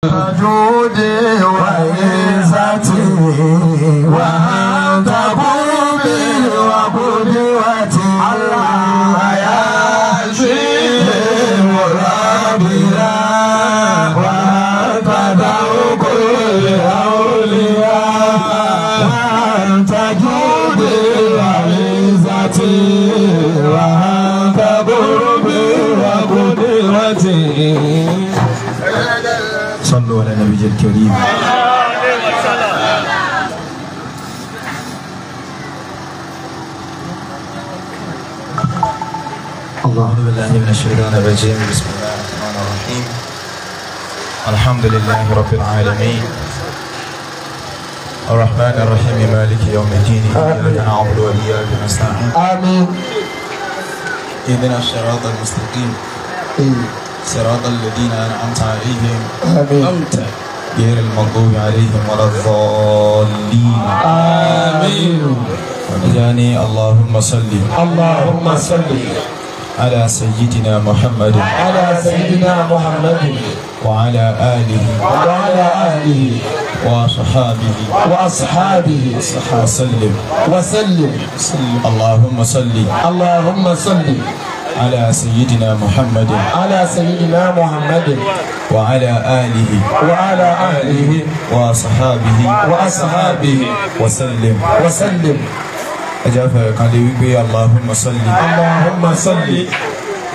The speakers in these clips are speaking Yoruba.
جودي وعزتي وأنت قربي وقدوتي الله يا شيخ ربنا وأنت ذوق الأولياء وأنت جودي وعزتي وأنت قربي وقدوتي. صلوا على النبي الكريم. أعوذ بالله من الشيطان الرجيم. بسم الله الرحمن الرحيم. الحمد لله رب العالمين الرحمن الرحيم مالك يوم الدين إياك نعبد وإياك نستعين. آمين. اهدنا الصراط المستقيم صراط الذين أنعمت عليهم غير المغضوب عليهم ولا الضالين. آمين. يعني اللهم صل على سيدنا محمد وعلى آله وأصحابه وسلم. اللهم صل على سيدنا محمد وعلى آله وأصحابه وسلم. أجافة كان يقول اللهم صل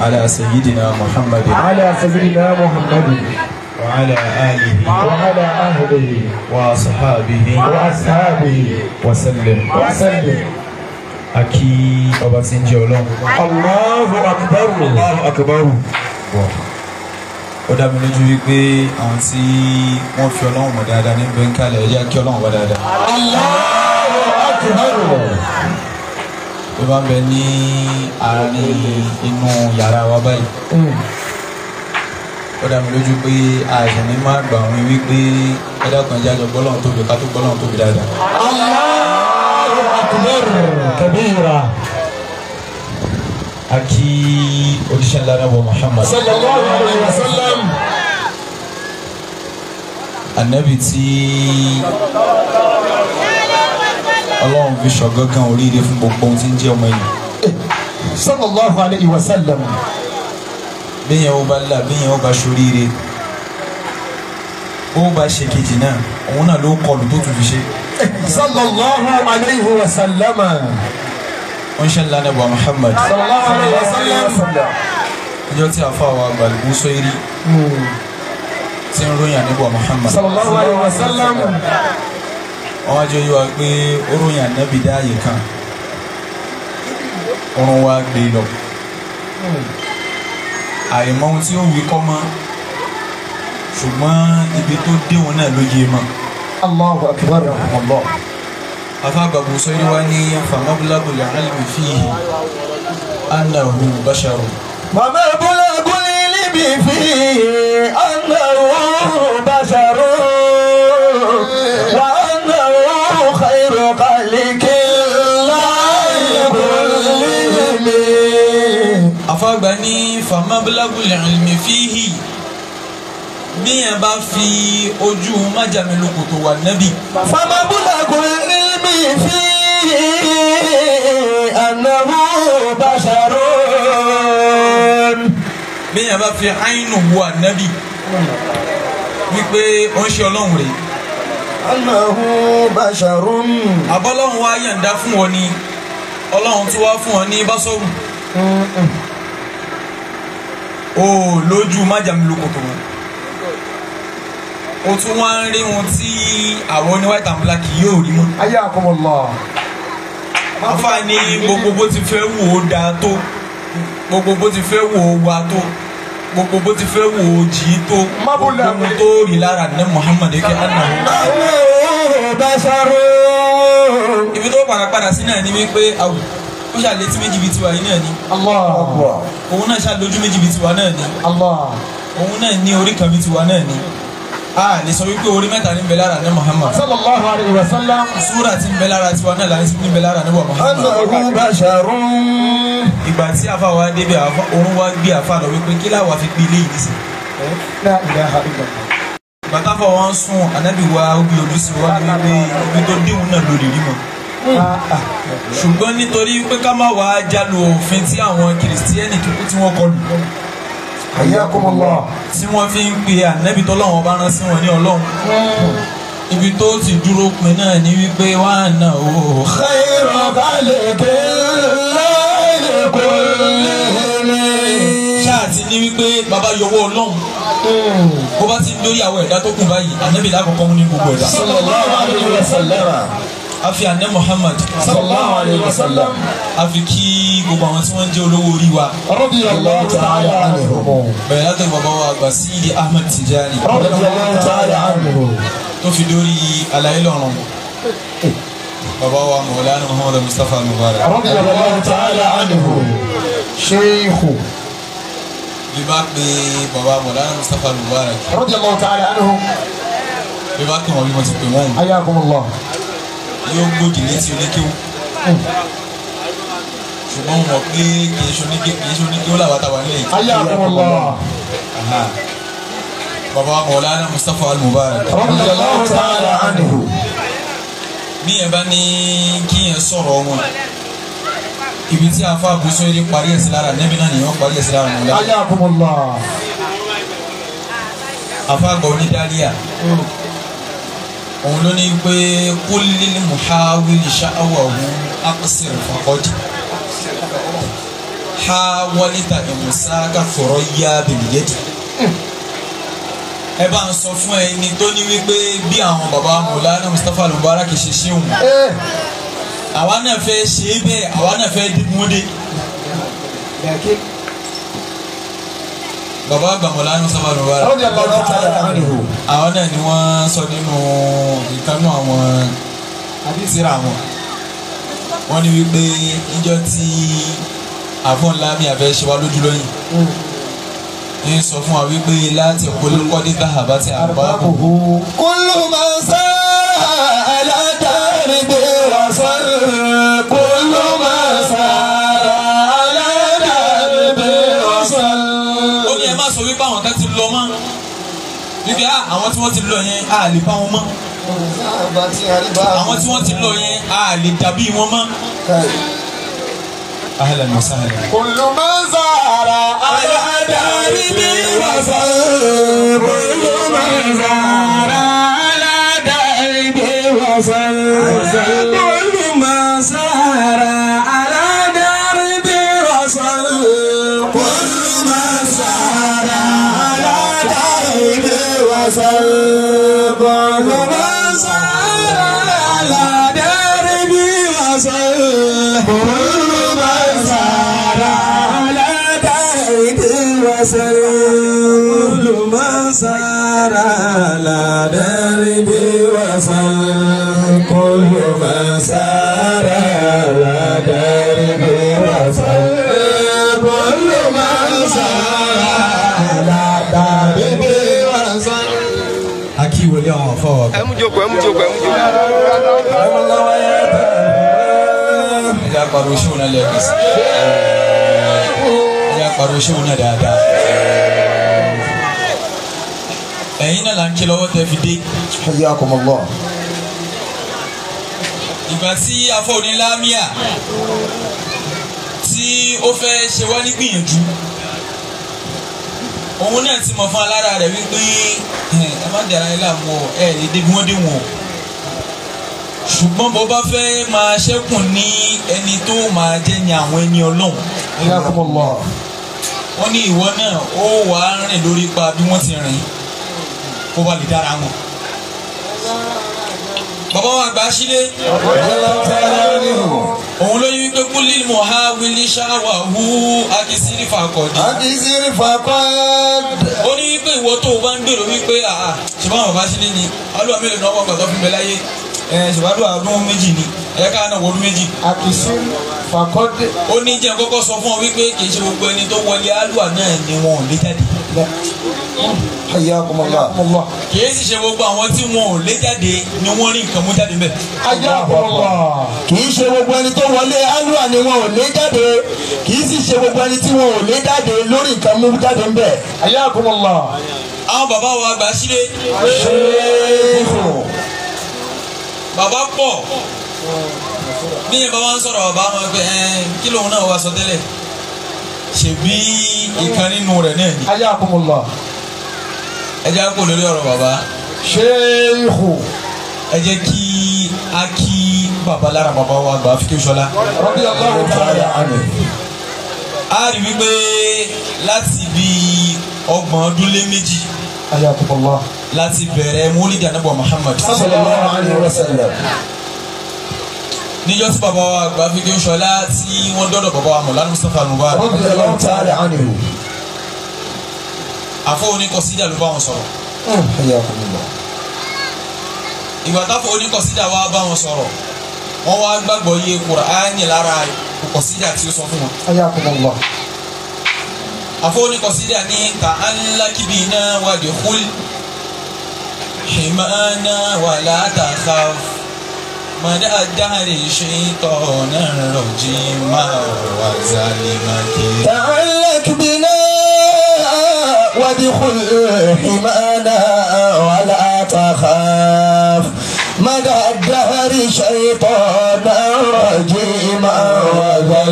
على سيدنا محمد وعلى آله وأصحابه وسلم. Aki ọba tí ń jẹ́ Ọlọ́run. Allahu akbar. Ó dá mi lójú wípé àwọn tí wọ́n fi Ọlọ́run mọ̀ dáadáa ní bẹ́ńkálẹ̀ ẹ jẹ́ kí Ọlọ́run wá dáadáa. Allahu akbar. Tó bá ń bẹ ní àárín inú yàrá wa báyìí. Ó dá mi lójú pé àìsàn ní máa gbà wọ́n wípé ẹ dákun ẹjẹ́ àjọ gbọ́lọ́run tóbi ká tó gbọ́lọ́run tóbi dáadáa. Kabira. Aki òjíṣẹ́ ńlá Ànábì Muhammad sallallahu alaihi wasallam. Ànábì tí Ọlọ́run fi ṣọ̀gángan oríire fún gbogbo ohun tí ń jẹ́ ọmọ yìí. Sallallahu alaihi wasallam. Bíyẹn ó bá là bíyẹn ó bá ṣoríire ó bá ṣe kejì náà òun náà ló kọlù tó tún fi ṣe. Sallallahu alaihi wasallam. Wọ́n ṣe ńlá Ànábì Muhammad sallallahu alaihi wasallam. Ọjọ́ tí a fà wá gbàlùkù sóyrí tí ń ròyìn Ànábì Muhammad sallallahu alaihi wasallam. Wọ́n wá jẹ́ yóò wá pé ó ròyìn Ànábì dáàyè kan ọ̀run wá gbé lọ. Àìmọ̀ ohun tí ó wí kọ́ mọ́ ṣùgbọ́n ibi tó dé wọn náà ló yé mọ́. Allahu akbar. Allah. Afáàgbà Busayri wá ní famablagul ilmi fihi annahu basharun. Famablagul ilmi fihi annahu basharun wa annahu khayru khalqillahi kullihim. Afáàgbà ní famablagul ilmi fihi bí yẹn bá fi ojú májàmílòkò tó wà nábì. Famabulagul ilmi fihi annahu basharun. Bí yẹn bá fi àínú wà nábì wípé ó ń ṣe Ọlọ́run rẹ̀. Annahu basharun. Abọ́lọ́run wá yàǹda fún ọ ní Ọlọ́run tó wá fún ọ ní básọ́rù. Ó lójú májàmílòkò tó wà. O tún wá ń rí wọn tí àwọn ní white and black yóò rí mọ́. Ayé àkọmọ̀lá. Àfààní gbogbo bó ti fẹ́ wò ó dáa tó, gbogbo bó ti fẹ́ wò ó wá tó, gbogbo bó ti fẹ́ wò ó jì í tó, gbogbo tó rí lára ní Muhammad kí Annahu basharun. Ibi tó padà sí náà ni wípé àwù ó ṣàlétí méjì bíi tiwa yìí náà ni. Òun náà ṣàlójú méjì bíi tiwa náà ni. Òun náà ní orí kan bíi tiwa náà ni. Lè sọ wípé orí mẹ́ta ní bẹ̀lára ní Muhammad sallallahu alaihi wasallam. Súra tí ń bẹ̀lára tiwa náà láti ní bẹ̀lára ní Muhammad. Annahu basharun. Ìgbà tí afa wa débẹ̀ òun wá gbé afa lọ wípé kí láwa fi gbé ilé yìí sí. La ilaha illallah. bàtà fọ wọn sùn ànábì wa obi olùsìn wa ní wípé ibi tó déhùn náà lórí rí mọ́ ṣùgbọ́n nítorí pé ká má wàá jálu òfin tí àwọn kìrìsìtíẹ́nì kíkú tí wọ́n kọlù Hayyakumullah. tí wọ́n fi ń pe ànábì tọ́lọ́wọ́n bá rán sí wọn ní ọlọ́run ibi tó ti dúró pin náà ní wípé wà á nà ó. khayru khalqillahi kullihim. ṣáà ti ní wípé bàbá yọwọ́ ọlọ́run bó bá ti ń dórí àwọn ẹ̀dá tó kù báyìí ànábì lákòókò mú ní gbogbo ẹ̀dá. sallallahu alayhi wa sallam. afi àná Muhammad sallallahu alayhi wa sallam. afi kí gbogbo àwọn tí wọ́n ń jẹ́ olówó orí wa. radiyallahu ta'ala anhum. bẹ̀rẹ̀ látọ̀ bàbá wa àgbà Sidi Ahmed Tijani. radiyallahu ta'ala anhum. tó fi dórí alayé lọ́rùn bàbá wa Mawlana Muhammad Mustafa Mubarak. radiyallahu ta'ala anhum. sheikhu. bí bá pe bàbá Mawlana Mustafa Mubarak. radiyallahu ta'ala anhum. bí bá pè wọ́n bí wọ́n ti pè wọ́n. hayyakumullah. yóò gbòdì létí oníkéwù. ṣùgbọ́n mo mọ̀ pé kì í ṣe oníkéwù làwọn àtàwọn ilé yìí. hayyakumullah. bàbá Mawlana Mustafa Mubarak. radiyallahu ta'ala anhu. bí ẹ bá ní kí ẹ sọ̀rọ̀ wọn ibi tí a fa àbúsọ eré parí ẹ̀ sí lára nẹ́bí náà nìyẹn parí ẹ̀ sí lára Mawlana. hayyakumullah. afa àgbà onídàálíà òun ló ní pé kullil muhawili sha'awahu aqsir faqad hawalita imsaka thuraya bil yadi. ẹ bá ń sọ fún ẹni tó ní wípé bí àwọn baba Mawlana Mustafa Mubarak ṣe ṣe òun àwa náà fẹ́ ṣe é bẹ́ẹ̀ àwa náà fẹ́ dìbòdè. baba àgbà Mawlana Mustafa Mubarak radiyallahu ta'ala anhu. àwọn náà ni wọ́n sọ nínú ìkànnì àwọn àdìsíra wọn wọ́n ní wípé níjọ́ tí àfọ̀nlámi àfẹ́ ṣe wá lójú lóyìn ní sọ fún wa wípé láti polówó ní dáhàbá tí a bá kò. kullu man sara ala darbi wasal. kullu man sara ala darbi wasal. ó ní ẹ má sọ wípé àwọn kan ti lọ mọ́ wípé àwọn tí wọ́n ti lọ yẹn a lè bá wọn mọ́ àwọn tí wọ́n ti lọ yẹn a lè dàbí wọn mọ́. ahlan wa sahlan. kullu man sara ala darbi wasal. kullu man sara ala darbi wasal. kullu man sara ala darbi wasal. kullu man sara ala darbi wasal. kullu man sara ala darbi wasal. kullu man sara ala darbi wasal. kullu man sara ala darbi wasal. kullu man sara ala darbi wasal. kullu man sara ala darbi wasal. akí wọlé àwọn afọwọ́. ẹ mú jókòó. ẹ jẹ́ àpàrọ̀ ṣéwù náà lẹ́ẹ̀kan sí. ẹ jẹ́ àpàrọ̀ ṣéwù náà dáadáa. ẹ̀yin náà là ń kí lọ́wọ́ tẹ́ fi dé. hayyakumullah. ìgbà tí afọ onílámíà tí ó fẹ́ ṣe wá ní gbìyànjú òun náà ti mọ̀ fún alára rẹ̀ wípé ẹ má dara ẹ láàmú ẹ lè débi wọ́n dé wọn ṣùgbọ́n bó bá fẹ́ máa ṣẹ́kùn ní ẹni tó máa jẹ́ ní àwọn ẹni ọlọ́run hayyakumullah. wọ́n ní ìwọ náà ó wà á rìn lórí ipa bí wọ́n ti rìn kó bá lè dára wọn. bàbá wa àgbà sílé òun ló yí wípé kullil muhawili sha'awahu akisiri fakọ̀dé. akisiri fakọ̀dé. ó ní wípé ìwọ tó o bá ń gbèrò wípé ṣùgbọ́n àwọn bàbá sílé ni alúwa mélòó náà wọ́n gbàgbọ́ fún mi láyé ṣùgbọ́n ọdún méjì ni ẹ̀ka náà wọ ọdún méjì. akisiri fakọ̀dé. ó ní jẹ́ kọ́kọ́ sọ fún ọ wípé kì í ṣe gbogbo ẹni tó wọlé alúwa náà ni wọn ò lé jáde. hayyakumullah. kì í sì ṣe gbogbo àwọn tí wọn ò lé jáde ni wọ́n rí nǹkan mú jáde mbẹ̀. hayyakumullah. kì í ṣe gbogbo ẹni tó wọlé alúwa ni wọn ò lé jáde kì í sì ṣe gbogbo ẹni tí wọn ò lé jáde lórí nǹkan mú jáde ńbẹ̀. hayyakumullah. àwọn bàbá wa àgbà sílé. bàbá pọ̀ bí yẹn bá wá ń sọ̀rọ̀ bàbá wọn pé kí lóun náà wá sọ tẹ́lẹ̀ ṣebí ìkan nínú rẹ̀ náà ni. Ayakumullah. ẹ jẹ́ kó lórí ọ̀rọ̀ bàbá. Sheikhu. ẹ jẹ́ kí a kí bàbá lára bàbá wa àgbà Fíkẹ́ Ṣọlá. Radiyallahu ta'ala anhu. a rí wípé láti bí 30 ọdún lé méjì. Ayakumullah. láti bẹ̀rẹ̀ mọ́lídìí Ànábì Muhammad. Sallallahu alayhi wa sallam. níjọ́ tí bàbá wa àgbà Fíkẹ́ Ṣọlá tí wọ́n dọ́dọ̀ bàbá wa Mọ̀lánà Mustapha Mubarak. Radiyallahu ta'ala anhu. àfọ oníkọsídà ló bá wọn sọ̀rọ̀. Ayakumullah. ìgbà táfọ oníkọsídà wa bá wọn sọ̀rọ̀ wọ́n wá gbàgbọ́ yé Kùránì lára kọsídà tí ó sọ fún wọn. Ayakumullah. àfọ oníkọsídà ní ta'allaqbina wadkhul himana wala takhaf mada ad-dahri shaytanan rajima wa zalimaki. تعلق بنا وادخل حمانا ولا تخاف مدى الدهر شيطانا رجيما وذا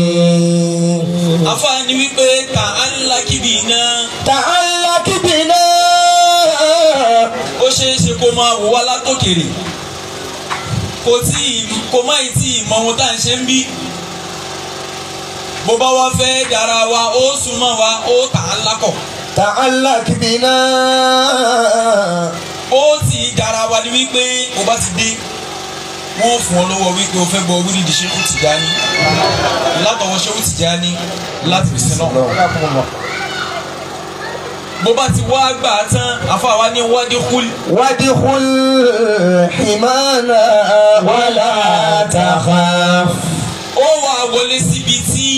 المكرين. àfààní wípé ta'allaqbina. تعلق بنا. ó ṣeé ṣe kó máa wò wá látòkèrè kò má ì tí ì mọ ohun tá à ń ṣe ń bí. bó bá wá fẹ́ dára wa ó súnmọ́ wa ó ta'allaq. تعلق بنا. ó ti dára wa ni wípé o bá ti dé wọ́n fún ọ lọ́wọ́ wípé o fẹ́ gbọ́ wíìdì Ṣéhù Tìjání látọwọ́ Ṣéhù Tìjání láti fi sin náà. bó bá ti wá gbà á tán àfàwa ní wadkhul. wadkhul himana wala takhaf. ó wà wọlé síbi tí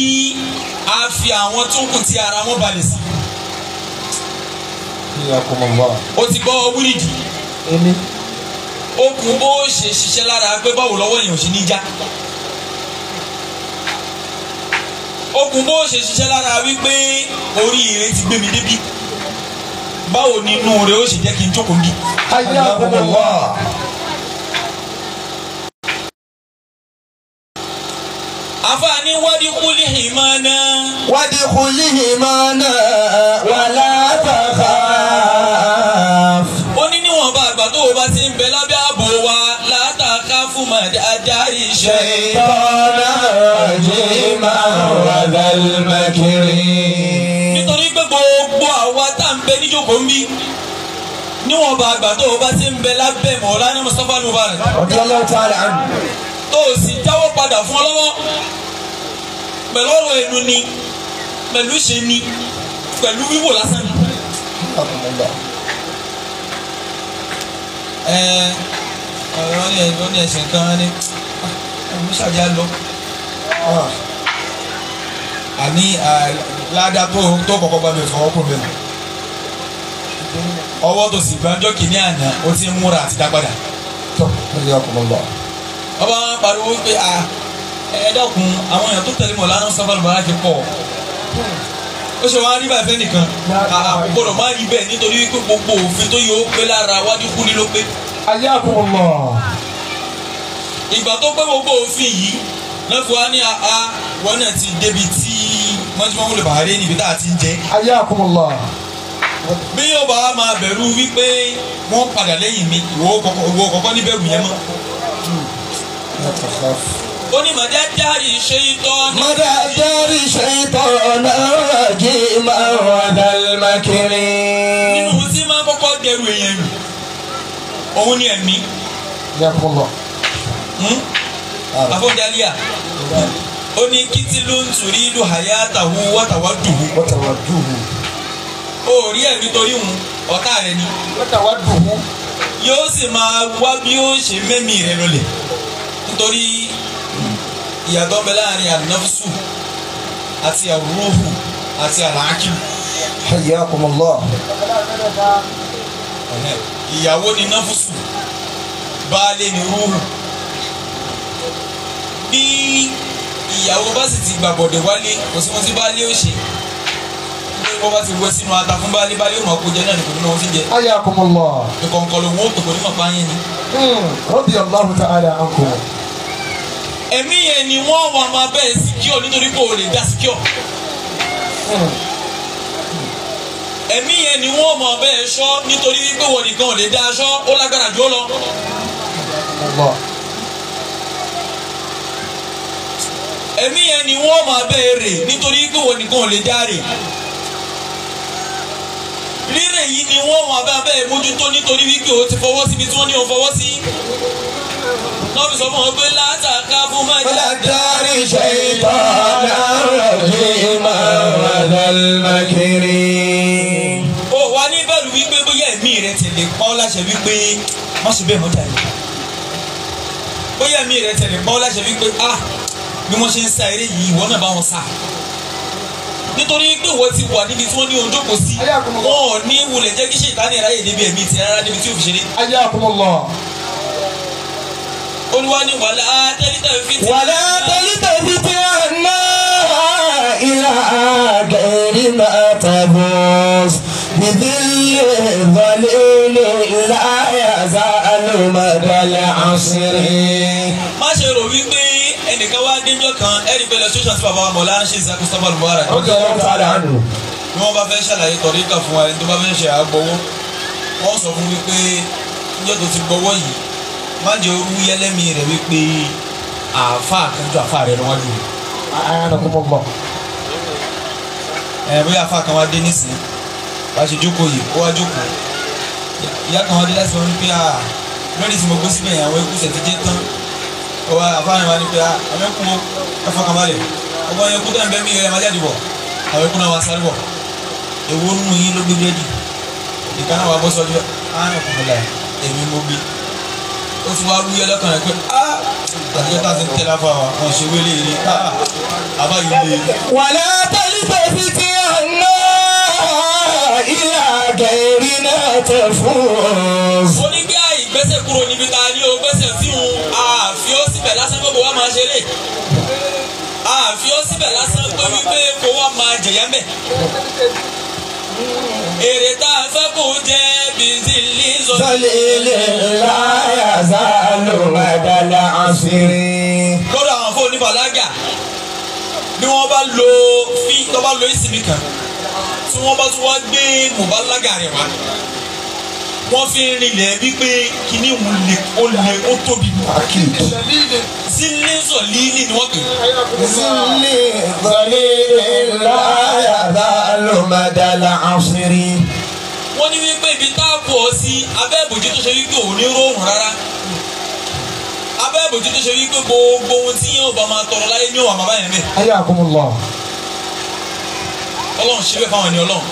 a fi àwọn tó kù tí ara wọn balẹ̀ sí. ó ti gbọ́ wíìdì. ó kù bó ṣe ṣiṣẹ́ lára pé báwo lọ́wọ́ èèyàn ṣe ní já. ó kù bó ṣe ṣiṣẹ́ lára wípé oríire ti gbé mi débi. báwo nínú rẹ̀ ó ṣe jẹ́ kí n jókòó bí. Ayakumullah. àfààní wadkhul himana. wadkhul himana wala takhaf. ó ní níwọ̀nba àgbà tó o bá ti ń bẹ lábẹ́ ààbò wa la takhafu mada ad-dahri shaytana rajima wa dhal makrin. nítorí pé gbogbo àwa tá à ń bẹ níjókòó ń bí níwọ̀nba àgbà tó o bá ti ń bẹ lábẹ́ Mọ̀lánà Mustapha Mubarak. Radiyallahu ta'ala anhu. tó o sì jáwọ́ padà fún ọ lọ́wọ́ pẹ̀lú ọ̀rọ̀ ẹnu ni pẹ̀lú ṣe ni pẹ̀lú wíwò lásán ni. ọ̀rọ̀ ní ẹ̀sìn kan ní ẹ̀mí ṣàjà lọ. àní ládàá tó kọ́kọ́ bá mi fọwọ́ kún bẹ́ẹ̀ ọwọ́ tó sì gbàjọ́ kìíní àná ó ti ń múra àti dápadà. ọba wọn pariwo pé ẹ dákun àwọn èèyàn tó tẹ̀lé Mọ̀lánà Mustapha Mubarak pọ̀ ó ṣe wá rí báyìí fẹ́ nìkan àgbọ̀dọ̀ má rí bẹ́ẹ̀ nítorí wípé gbogbo òfin tó yẹ ó pé lára wadkhul ló pé. Ayakumullah. ìgbà tó pé gbogbo òfin yìí lọ́fọ̀ wá ní wọn náà ti débi tí mọ́júmọ́ lè bàárẹ̀ níbi tá a ti ń jẹ́. Ayakumullah. bí yóò bá máa bẹ̀rù wípé wọ́n padà lẹ́yìn mi ìwọ kọ̀ọ̀kan níbẹ̀rù yẹn mọ́. ó ní màdá dárí shaytan. màdá dárí shaytan rajima wa dhal makrin. nínú tí máa kọ́kọ́ dẹrù èèyàn yìí òun ni ẹ̀mí. afọ́njálíà ó ní kitilun turidu hayatahu wa tawadduhu. ó rí ẹ̀mí torí òun ọ̀tá rẹ̀ ni. yóò sì máa wá bí ó ṣe mẹ́mí rẹ̀ lọlẹ̀ nítorí ìyàtọ̀ bẹ láàrin ànáfísù àti àrùhù àti àlàákìlù. Hayyakumullah. ìyàwó ni náfísù baálé ni rúhù. bí ìyàwó bá sì ti gbàbọ̀dẹ̀ wálé kò sí wọn tí baálé ó ṣe wọ́n bá ti wẹ́ sínú ata fún báyìí báyìí mọ̀ kó jẹ náà ní kò ní mọ̀ ó ti jẹ. Ayakumullah. ìkọ̀ǹkọ̀ lòun ó tó kò ní mọ̀ páyín ni. Radiyallahu ta'ala ankum. ẹ̀mí yẹn ni wọ́n wà máa bẹ́ẹ̀ síkíọ̀ nítorí pé o lè dá síkíọ̀. ẹ̀mí yẹn ni wọ́n mọ̀ bẹ́ẹ̀ ṣọ́ nítorí pé wọ́n nìkan ò lè dá aṣọ ó lágbára jù ó lọ. ẹ̀mí yẹn ni wọ́n mọ̀ bẹ́ẹ̀ rè nítorí pé wọ́n nìkan ò lè dá rè. rírè yìí ni wọ́n mọ̀ bẹ́ẹ̀ mójútó nítorí wípé o ti fọwọ́ síbi tí wọ́n ní o fọwọ́ sí. Nọ́ọ̀bì sọ fún wọn pé látàkà fún máa jẹ́ Látàrí ṣètọ́nà rọ̀jìmá wàdàlmákiri. ó wà ní bẹ̀rù wípé bóyá ẹ̀mí rẹ tẹ̀lé pa ọ́ láṣẹ wípé má ṣe bẹ́ẹ̀ mọ́ jàre. bóyá ẹ̀mí rẹ tẹ̀lé pa ọ́ láṣẹ wípé bí wọ́n ṣe ń sa eré yìí ìwọ náà bá wọn sá. nítorí pé wọ́n ti wà níbi tí wọ́n ní ojókòó sí wọn ò ní wulẹ̀ jẹ́ kí ṣètánì ráyè débi ẹ̀mí ti rárá débi tí ò fi ṣeré. Ayakumullah. Olúwa ní wàlá tẹ́lítà fìtì. Wàlá tẹ́lítà fìtì àná ìlà gẹ̀ẹ́rì máa tàbọ̀s. Bìdílé ìbọ̀lélé láyàzá alùmọ̀dálẹ̀ àṣírí. Má ṣe rò wípé ẹnìkan wá déjọ́ kan ẹ̀rí pẹ̀lú ṣọ́ṣọ́ tí bàbá wa mọ̀ láń ṣe ìsàkó sábà lùbárà. Ọjọ́ yóò tó àdá nù. Bí wọ́n bá fẹ́ ṣàlàyé tọ̀ríkà fún wa ẹni tó bá fẹ́ ṣe àgbọ̀wọ́ wọ́n sọ fún wípé níjọ́ tó ti gbọ́wọ́ yìí má jẹ́ orú yẹlẹ́mí rẹ̀ wípé àáfàá kanjú àáfàá rẹ̀ lọ́wọ́dù. Ayakumullah. Bóyá àáfàá kan wá dé nísìnyí bá ṣe jókòó yìí ó wá jókòó ìyá kan wá dé láti sọ wípé lórí tí mo gbé síbẹ̀ yẹn àwọn ikúṣẹ̀ ti jẹ́ tán ó wá àáfàá yẹn wá ní pé àwọn ẹkú ẹfọ kan balẹ̀ ọgbọ́n yẹn kú tó ń bẹ́ mí rẹ̀ má jáde bọ̀ àwọn ikú náà wá sáré bọ̀ èwo nínú yín ló gbé bẹ́ẹ̀dì ìkànnà wà bọ́ sọ́jú èmi mo gbé ó ti wá wúyẹ lọ́kàn rẹ̀ pé àtijọ́ tá a ti ń tẹ́lá fún wa wọn ṣe wélé rí àbá yìí lé. Wàlá tẹ́lifẹ̀ fi ti àná ìlà gẹ̀ẹ́rì náà tẹ̀ fún us. ó ní bí àìgbésẹ̀ kúrò níbi tá a ní o gbésẹ̀ sí un àfi ó síbẹ̀ lásán pé kò wá máa ṣeré àfi ó síbẹ̀ lásán pé wípé kò wá máa jẹ̀yà mẹ́. èrè tá a fẹ́ kó jẹ́ bìtìlì Sọlílẹ̀ láyàzá alùmọ̀dálẹ̀ àṣírí. lọ́dọ̀ àwọn fún oníbàlágà bí wọ́n bá lo ìsinmi kan tí wọ́n bá tún wá gbé mọ̀bálágà rẹ̀ wá wọ́n fi ń rinlẹ̀ wípé kíní òun ó tóbi. Sílẹ̀ sọ̀lílì ni wọ́n pè. Sílẹ̀ sọlílẹ̀ láyàzá alùmọ̀dálẹ̀ àṣírí. Wọ́n ní wípé ibi tá a kù ọ sí abẹ́ ìbòjú tó ṣe wípé òun ní róòrùn rárá abẹ́ ìbòjú tó ṣe wípé gbogbo ohun tí yẹn ò bá máa tọrọ láyé ní òun àmàbá yẹn mẹ́. Ayakumullah. Ọlọ́run ṣe bẹ́ẹ̀ fáwọn ènìyàn Ọlọ́run.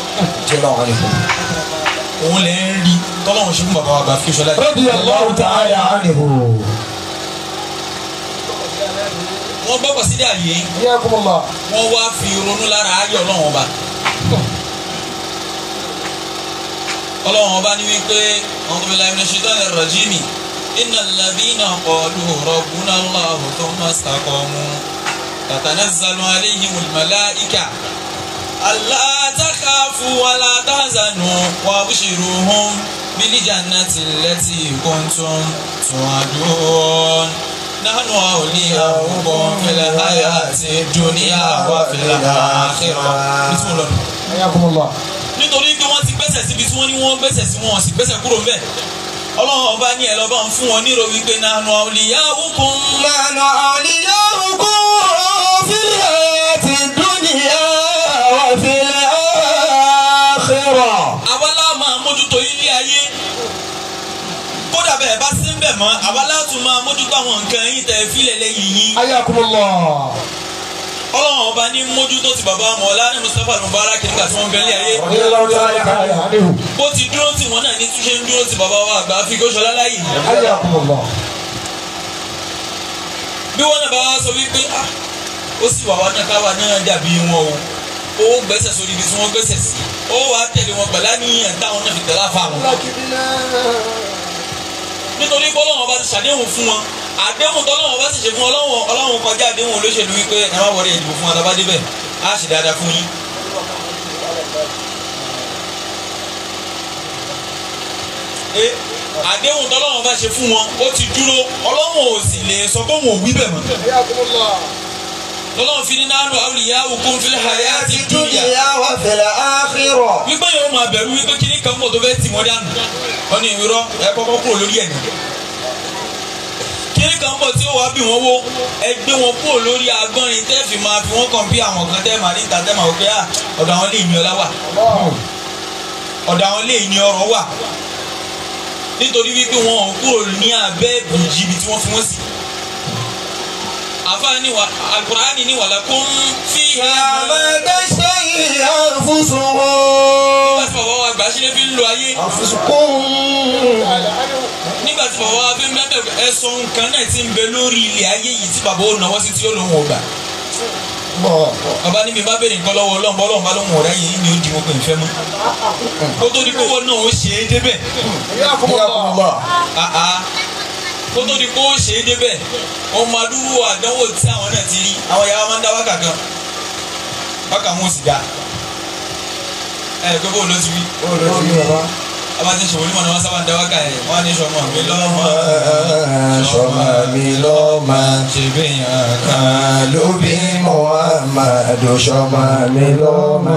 Jẹ́rọ̀ wà nìkan. Òun lè ń rí tọ́lọ́run ṣe fún bàbá wa gbà fi ṣọlá. Radiyallahu ta'ala anhu. Wọ́n gbọ́ pàṣídé àyè Ayakumullah. wọ́n wá fi ronú lára ayé Ọlọ́run ọba. Ọlọ́run ọba ní wípé àwọn tó fi láyé ní ṣètọ́nì rajimi innal ladhina qalu rabbuna Allahu thumma istaqamu tatanazzalu alayhimul malaika alla takhafu wa la tahzanu wabshiruhum bil jannati allati kuntum tu'adun nahnu awliya'ukum fil hayati dunya wa fil akhirah. Ayakumullah. Nítorí pé wọ́n ti gbẹ́sẹ̀ síbi tí wọ́n ní wọ́n gbẹ́sẹ̀ sí wọn sì gbẹ́sẹ̀ kúrò ńbẹ̀. Ọlọ́run ọba ní ẹ̀ lọ́ba ń fún wọn nírò wípé nahnu awliya'ukum. Nahnu awliya'ukum fil hayati dunya wa fil akhirah. Àwa la máa mójútó ilé ayé. Kódà bẹ́ẹ̀ bá sí ń bẹ̀ mọ́, àwa la tún máa mójútó àwọn nǹkan yín tẹ̀ fílẹ̀ lẹ́yìn yín. Ayakumullah. Ọlọ́run ọba ní mójútó ti bàbá Mọ̀lánà Mustapha Mubarak nígbà tí wọ́n bẹ̀rẹ̀ ayé. Bó ti dúró tí wọ́n náà ní túnṣe ń dúró ti bàbá wa àgbà fi kó ṣọlá láyè. Ayakumullah. Bí wọ́n náà bá wá sọ wípé ó sì wà wá náà káwa náà dàbí wọn o ó gbẹ́sẹ̀ sórí ibi tí wọ́n gbẹ́sẹ̀ sí ó wàá tẹ̀lé wọn gbàlá ní ẹ̀dáwọn náà fi tẹ̀lé àfa wọn. Nítorí pé Ọlọ́run ọba ti ṣàdéhùn fún wọn àdéhùn tọ́lọ́run ọba ti ṣe fún Ọlọ́run kọjá àdéhùn olóṣèlú wípé ẹ má wọlé ìdìbò fún adabadé bẹ́ẹ̀ á sì dáadáa fún yín. àdéhùn tọ́lọ́run bá ṣe fún wọn ó ti dúró ọlọ́run ò sì lè sọ pé òun ò wí bẹ́ẹ̀ mọ́. lọ́lọ́run fi ní nánú awliyaukum fil hayati dunya wa fil akhirah. wípé yóò máa bẹ̀rù wípé kíní kan mọ̀ tó fẹ́ tì wọ́n dànù wọ́n ní ìwúrọ̀ ẹ kọ́kọ́ kúrò lórí ẹ̀ ní. kíní kan mọ̀ tí ó wá bí wọ́n wó ẹ gbé wọn kúrò lórí agbọ́nrin tẹ́ fi máa fi wọ́n kàn bí àwọn kan tẹ́ máa ní ìta tẹ́ máa wọ pé ọ̀dọ̀ àwọn lè ní ọlá wà ọ̀dọ̀ àwọn lè ní ọrọ̀ wà nítorí wípé wọn ò kúrò ní abẹ́ ìbùjì ibi tí wọ́n fi wọ́n sí. àfáàní wa Al-Qur'ani ní walakum fiha ma tashtahi anfusuhum. nígbà tí bàbá wa gbà sílé fi ń lo ayé. nígbà tí bàbá wa fi ń bẹ́ẹ̀ ẹ̀sọ́ nǹkan náà ti ń bẹ lórí ilẹ̀ ayé yìí tí bàbá ó náwó sí tí ó lóun ò gbà. bàbá ní mi bá bèrè nǹkan lọ́wọ́ ọlọ́run bọ́lọ́run bá lóun ọ̀rẹ́ yìí ni ó di wọn pé ìfẹ́ mọ́. kó tó di kówó náà ó ṣe é débẹ̀. kó tó di kówó ṣe é débẹ̀ ọmọ adúrú àdánwò tí àwọn náà ti rí àwọn ìyá wa máa ń dá wákà kan wákà wọn ò sì dá pé bó ló ti wí. àbá ti ń ṣòwò nímọ̀ ni wọ́n sábà ń dá wákà yẹn wọ́n á ní sọmọ mi lọ́mọ. sọmọ mi lọ́mọ. ṣèbéyàn kan ló bí Muhammadu sọmọ mi lọ́mọ.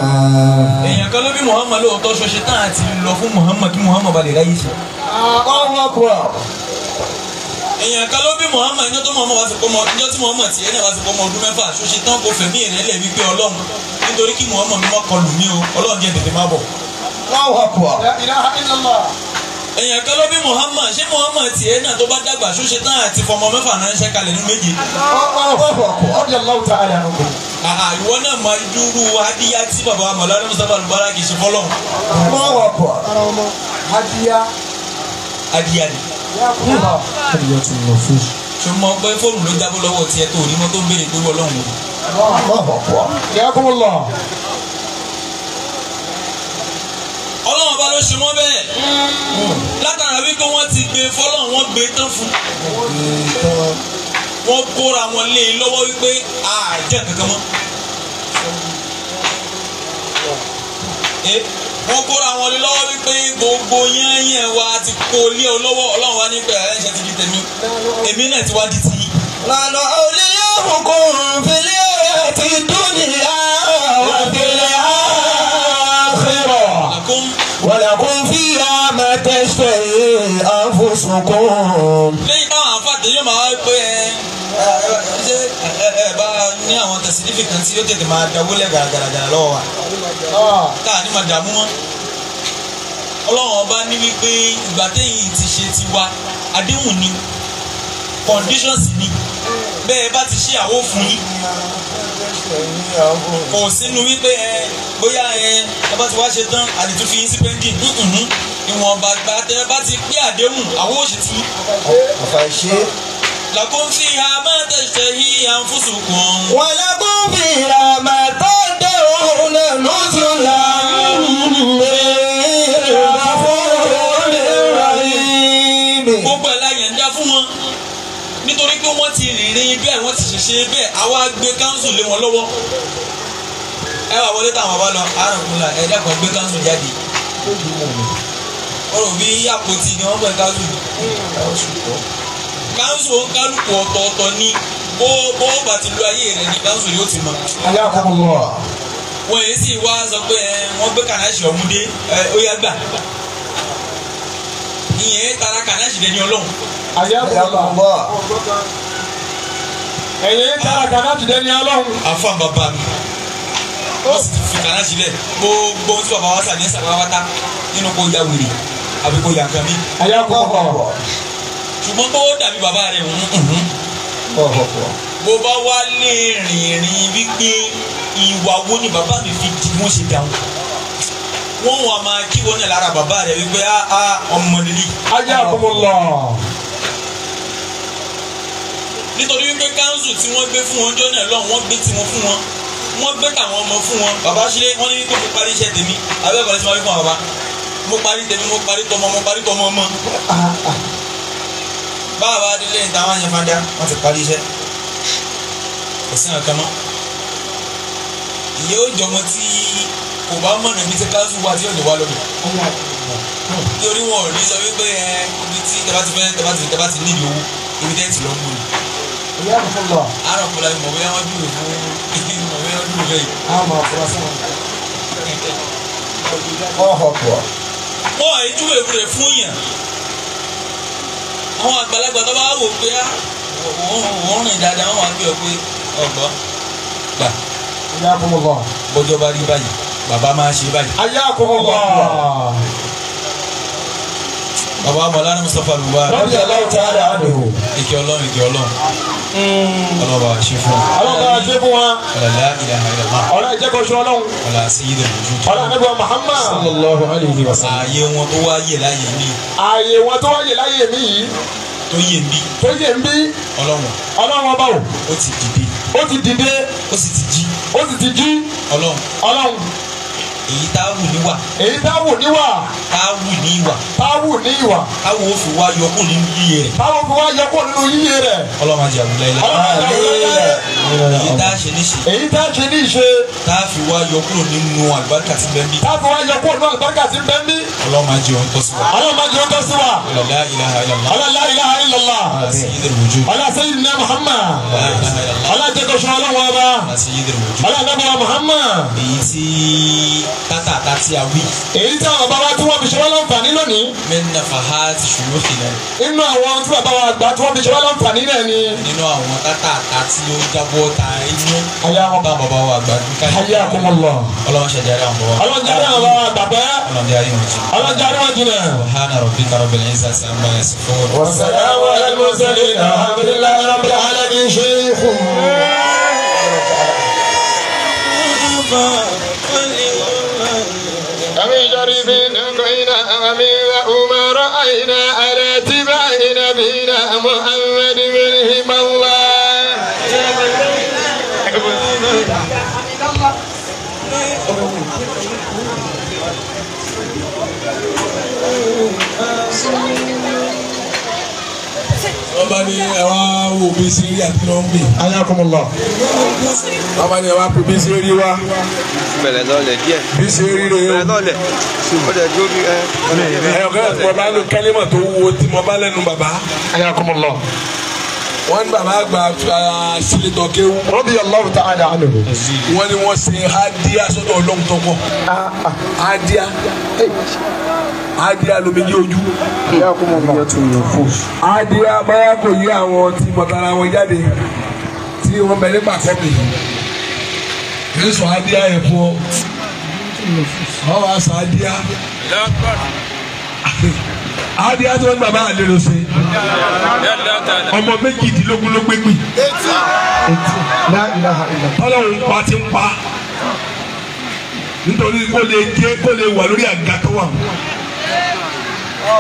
èèyàn kan ló bí Muhammad lóòótọ́ ṣoṣe tán àti lọ fún Muhammad kí Muhammad balẹ̀ ráyè ṣe. èèyàn kan ló bí Muhammad ẹjọ́ tó Muhammad wá sí pọ́mọ ẹjọ́ tí Muhammad tiẹ̀ náà wá sí pọ́mọ ọdún mẹ́fà ṣoṣe tán kò fẹ̀mí ìrẹ́lẹ̀ wípé Ọlọ́run nítorí kí Muhammad mi má kọlù mí o Ọlọ́run jẹ́ tètè má bọ̀. èèyàn kan ló bí Muhammad ṣé Muhammad tiẹ̀ náà tó bá dàgbà ṣoṣe tán àti fọmọ mẹ́fà náà ń ṣẹ́ kalẹ̀ ní méje. ìwọ náà máa dúró adíyá tí bàbá Mọ̀lánà Mustapha Al-Mubaraki ṣe fọ́lọ́. adíyá ni. ṣùgbọ́n pé fóònù ló jábọ́ lọ́wọ́ tiẹ̀ tó rí mọ́ tó ń béèrè pé wọ́n lọ́hùn. Ọlọ́run bá ló ṣe mọ́ bẹ́ẹ̀ látara wípé wọ́n ti gbé fọ́lọ́run wọ́n gbé tán fún wọ́n kóra wọn lé e lọ́wọ́ wípé àjẹ́ kankan mọ́ wọ́n kóra wọn lé lọ́wọ́ wípé gbogbo yẹ́nyẹ́ wa ti kó lé ọ lọ́wọ́ Ọlọ́run wa ní pé ẹ̀ṣẹ̀ ti di tèmi èmi náà ti wá di tì í. lànà awliyaukum fil hayati dunya wa fil akhirah. ولكم فيها ما تشتهي أنفسكم. lẹ́yìn táwọn àǹfààní yóò máa wá pé ṣé ẹ bá ní àwọn tẹ̀sílífì kan tí yóò tètè máa dáwọ́lẹ̀ gàràgàrà lọ́wọ́ wa káà ní máa dààmú mọ́. Ọlọ́run ọba ní wípé ìgbà téyìn ti ṣe tiwa àdéhùn ni conditions ni bẹ́ẹ̀ bá ti ṣe àwọ̀ fún yín kò sínú wípé bóyá ẹ bá ti wá ṣe tán àdìtú fi yín sí pending ìwọ̀nba gba tẹ bá ti pé àdéhùn àwọn òṣìṣẹ́ àfàìṣe. lakum fiha ma tashtahi anfusukum. wa lakum fiha ma tad'una nuzulan min ghafurir rahim. gbogbo ẹ̀ láyé ń dá fún wọn nítorí pé wọ́n ti rìnrìn bẹ́ẹ̀ wọ́n ti ṣẹ̀ṣẹ̀ bẹ́ẹ̀ àwa gbé káńsù lé wọn lọ́wọ́ ẹ wà wọlé táwọn bá lọ àrùnkúnlá ẹ dákun gbé káńsù jáde ọ̀rọ̀ bí àpótí ni wọ́n gbé káńsù káńsù kálukú ọ̀tọ̀ọ̀tọ̀ ni bó bá ti lo ayé rẹ̀ ní káńsù yóò ti mọ̀. wọ́n yìí sì wá sọ pé wọ́n gbé kànáṣì ọ̀hún dé ó yá gbà ìyẹn tara kànáṣì dẹni Ọlọ́run. ẹ̀yin tara kànáṣì dẹni Ọlọ́run. àfọ̀n bàbá mi wọ́n sì ti fi kànáṣì lẹ̀ gbogbo tí bàbá wa sà ní ẹ̀sà pátá nínú kó ya wèrè àbí kó ya nǹkan mi. ṣùgbọ́n bó dàbí bàbá rẹ̀ bó bá wá lè rìnrìn wípé ìwà wo ni bàbá mi fi di wọ́n ṣe dáhùn wọ́n wà máa kí wọ́n náà lára bàbá rẹ̀ wípé ọmọ nílí. ajá àkọmọlọ. nítorí wípé káńsù tí wọ́n gbé fún wọn jọ́ náà lọ́wọ́ wọ́n gbé tiwọn fún wọn wọ́n gbé tàwọn ọmọ fún wọn bàbá ṣe wọ́n ní kó mo parí iṣẹ́ tèmi abẹ́ẹ̀kọ́ tí wọ́n fi fún bàbá mo parí tèmi mo parí tọmọ mo parí tọmọ ọmọ. báwa adélé ní táwọn yẹn máa dá wọ́n ti parí iṣẹ́ kò sí nǹkan mọ́. ìyẹ́ ó jọmọ tí kò bá mọ̀nà ibi tí káńsù wà tí yóò lè wá lọ́dọ̀ nítorí wọn ò ní sọ wípé ibi tí tẹ́bá ti nídìí owó ibi tẹ́ ti lọ mú ni. àárọ̀ kọ́lá ni mọ̀ bóyá wọ́n dúró fún mọ̀ bóyá wọ́n dúró bẹ́ẹ̀. wọ́n ìjúwe rẹ̀ fún yàn àwọn àgbàlagbà tó bá wò pé wọ́n rìn dáadáa wọ́n wá gbé ọ pé ọ̀gbọ́n gbà bọ́jọ́ bá rí báyìí bàbá máa ṣe báyìí. bàbá Mawlana Mustapha Al-Mubarak Rabbi Allah ta'ala anhu. ìkẹ́ ọlọ́run ọlọ́ba ṣe fún wa. ọ̀làlá ilaha illallah. ọ̀rẹ́ ìjẹ́kọ̀ọ́sọ ọlọ́run. ọ̀là sayyidul wujud. ọ̀rẹ́ anábìá Muhammad. sallallahu alayhi wa sallam. ààyè wọn tó wáyé láyé mi. ààyè wọn tó wáyé láyé mi yìí. tó yé mi. tó yé mi. ọlọ́run ọba o. ó ti dìde. ó ti dìde. ó sì ti jí. ó sì ti jí. ọlọ́run. èyí tá a wù níwà. èyí tá a wù níwà. tá a wù ní ìwà. tá a wù ní ìwà. táwọn ò fi wá yọkùn nínú yíyẹ rẹ̀. táwọn fi wá yọkùn nínú yíyẹ rẹ̀. ọlọ́run àti àbúlá ilẹ̀. èyí tá a ṣe ní ṣe. èyí tá a ṣe ní ṣe. tá a fi wá yọkùn nínú àlùbáríkà tí bẹ́ẹ̀ bí. tá a fi wá yọkùn nínú àlùbáríkà tí bẹ́ẹ̀ bí. ọlọ́run àti òun tọ́ sí wa. ọlọ́run àti òun tọ́ sí wa. la ilaha illallah. la ilaha illallah. sayyidul wujud. sayyidina Muhammad. la ilaha illallah. jẹ́kọ̀ọ́sọ ọlọ́run ọba. sayyidul wujud. anábìá Muhammad. èyí tí tátàtà tí a wí. èyí tí àwọn bàbá tí wọ́n fi ṣe wá láǹfààní lónìí. min nafahati shuyukhina. inú àwọn tí bàbá wa àgbà tí wọ́n fi ṣe wá láǹfààní náà ni. nínú àwọn tátàtà tí ó jábọ́ ta inú. bá bàbá wa àgbà dúkà. hayyakumullah. ọlọ́run ṣàjáde àwọn bàbá. ọlọ́run jáde àwọn bàbá àgbà pẹ́. ọlọ́run jáde wọn jù. ọlọ́run jáde wọn jù náà. subhana rabbika rabbil izzati amma yasifun. wa salamun ala al-mursalin alhamdulillahi rabbil alamin shaykh. أمي جريبين أقينا أمي وأما رأينا على اتباع نبينا محمد منهم الله. ọba ni ẹ wá wo bí sẹ́rí àti lọ́ngbìn. ayakumullah. ọba ni ẹ wá pè bí sẹ́rí wá. bẹ̀rẹ̀ lọ́lẹ̀ díẹ̀. bí sẹ́rí rẹ̀ bẹ̀rẹ̀ lọ́lẹ̀. ó dẹ̀ dúró bí ẹ. ọ̀gá tí mo bá lo kẹ́lẹ́mọ̀ tó wúwo tí mo bá lẹ́nu bàbá. ayakumullah. wọ́n ní bàbá àgbà sílẹ̀tọ̀ kéwú. radiyallahu ta'ala anhu. wọ́n ní wọ́n ṣe hadiya sọ́dọ̀ ọlọ́run tó kọ́. hadiya ló méjì ojú. hadiya báyà kò yí àwọn tí mọ̀tara wọn jáde tí wọ́n bẹ nípa kọ́pì. kìí sọ hadiya yẹn fún ọ. wọ́n wá sọ hadiya. hadiya tí wọ́n ní bàbá àlè ló ṣe. ọmọ méjìdínlógún ló gbégbé. ọlọ́run pa ti ń pa nítorí kó lè jẹ́ kó lè wà lórí àga tó wà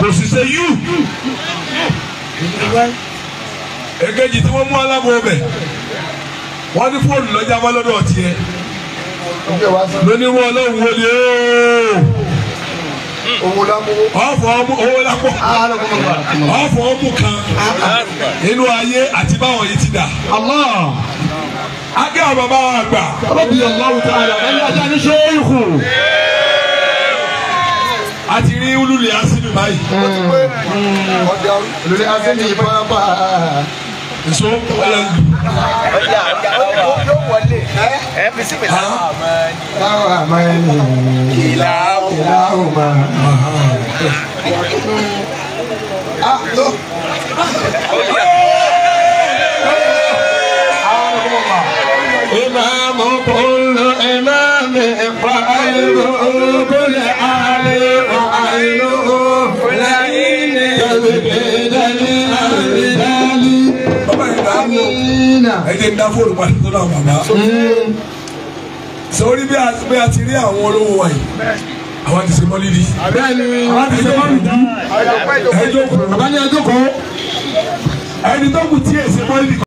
kò sì ṣe yú. èkejì tí wọ́n mú alábọ̀ ọbẹ̀ wọ́n ní fóònù lọ́jà wá lọ́dọ̀ tiẹ̀ lónìí wọn ọlọ́run wọlé owó lápò. owó lápò ọ̀fọ̀ ọmú kan nínú ayé àti báwọn yìí ti dà. Agé àwọn bàbá wa gbà. Radiyallahu ta'ala ẹni ajá ní ṣéèkù. A ti rí olùlé asínú báyìí. Olùlé asínú yìí pápá. Èso ọ̀yà ń dù. yóò wọlé. ẹ fi sí mi láwọn àmọ́ ni. Láwọn àmọ́ ẹni. Kìlá ọmọ. إمام كل إمام فعينه كل عالم وعينه لئن تزكيد للأبدال آمين. Ẹ jẹ́ ń dá fóònù padà tó náà bàbá. Sọ̀rí bí a ti rí àwọn olówó wa yìí, àwọn ti ṣe mọ́lídìí. Bẹ́ẹ̀ni, àwọn ti ṣe mọ́lídìí. Ẹ jókòó. Bàbá ní ẹ jókòó. Ẹni tó kù tí èsì mọ́lídìí.